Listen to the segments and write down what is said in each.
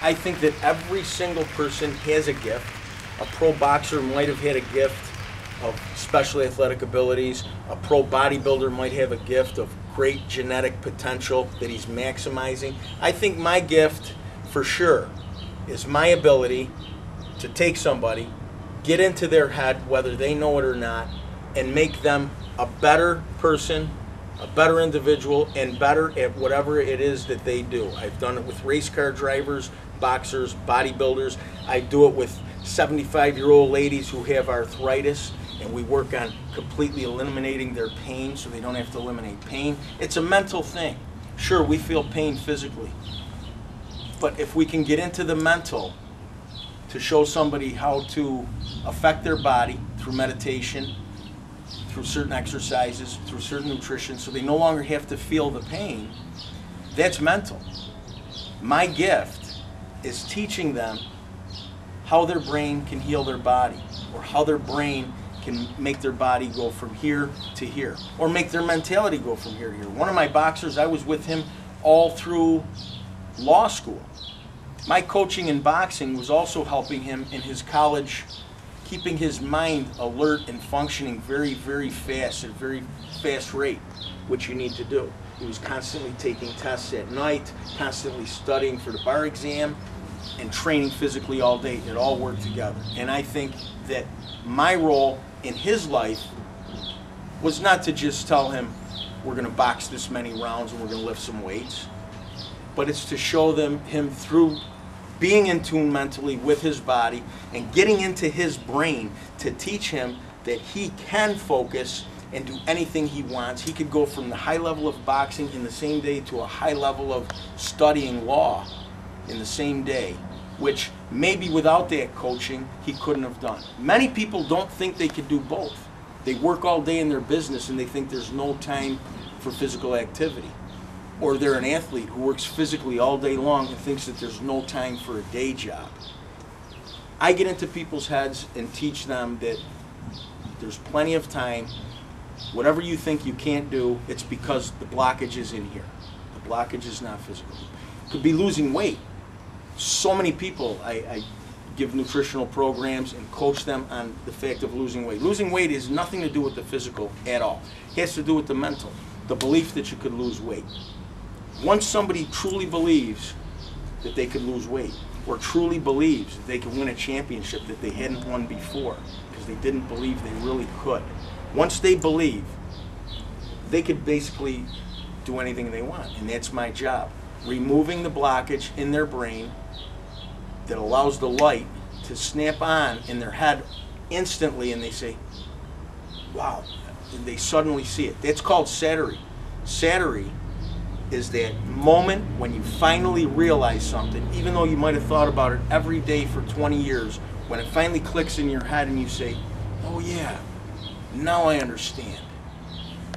I think that every single person has a gift. A pro boxer might have had a gift of special athletic abilities. A pro bodybuilder might have a gift of great genetic potential that he's maximizing. I think my gift, for sure, is my ability to take somebody, get into their head, whether they know it or not, and make them a better person, a better individual, and better at whatever it is that they do. I've done it with race car drivers, boxers, bodybuilders. I do it with 75-year-old ladies who have arthritis, and we work on completely eliminating their pain so they don't have to eliminate pain. It's a mental thing. Sure, we feel pain physically, but if we can get into the mental to show somebody how to affect their body through meditation, through certain exercises, through certain nutrition, so they no longer have to feel the pain, that's mental. My gift is teaching them how their brain can heal their body, or how their brain can make their body go from here to here, or make their mentality go from here to here. One of my boxers, I was with him all through law school. My coaching in boxing was also helping him in his college, keeping his mind alert and functioning very, very fast, at a very fast rate, which you need to do. He was constantly taking tests at night, constantly studying for the bar exam, and training physically all day. It all worked together. And I think that my role in his life was not to just tell him, we're going to box this many rounds and we're going to lift some weights, but it's to show him through being in tune mentally with his body and getting into his brain to teach him that he can focus and do anything he wants. He could go from the high level of boxing in the same day to a high level of studying law in the same day, which maybe without that coaching he couldn't have done. Many people don't think they could do both. They work all day in their business and they think there's no time for physical activity. Or they're an athlete who works physically all day long and thinks that there's no time for a day job. I get into people's heads and teach them that there's plenty of time. Whatever you think you can't do, it's because the blockage is in here. The blockage is not physical. It could be losing weight. So many people, I give nutritional programs and coach them on the fact of losing weight. Losing weight has nothing to do with the physical at all. It has to do with the mental, the belief that you could lose weight. Once somebody truly believes that they could lose weight, or truly believes that they could win a championship that they hadn't won before because they didn't believe they really could, once they believe, they could basically do anything they want. And that's my job. Removing the blockage in their brain that allows the light to snap on in their head instantly, and they say, wow, and they suddenly see it. That's called Satori. Satori is that moment when you finally realize something, even though you might have thought about it every day for 20 years, when it finally clicks in your head and you say, oh yeah, now I understand.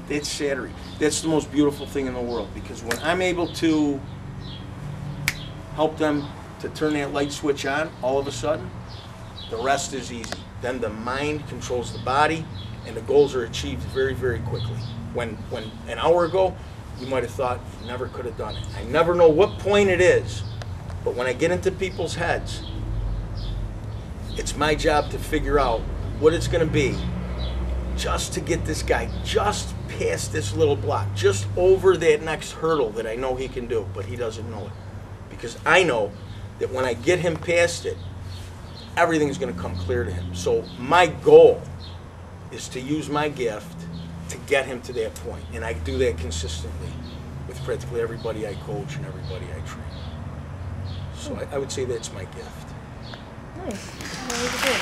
That's Satori. That's the most beautiful thing in the world, because when I'm able to help them to turn that light switch on, all of a sudden, the rest is easy. Then the mind controls the body, and the goals are achieved very, very quickly. When an hour ago, you might have thought you never could have done it. I never know what point it is, but when I get into people's heads, it's my job to figure out what it's going to be just to get this guy just past this little block, just over that next hurdle that I know he can do, but he doesn't know it. Because I know that when I get him past it, everything's going to come clear to him. So my goal is to use my gift to get him to that point. And I do that consistently with practically everybody I coach and everybody I train. So I would say that's my gift. Nice. Very good.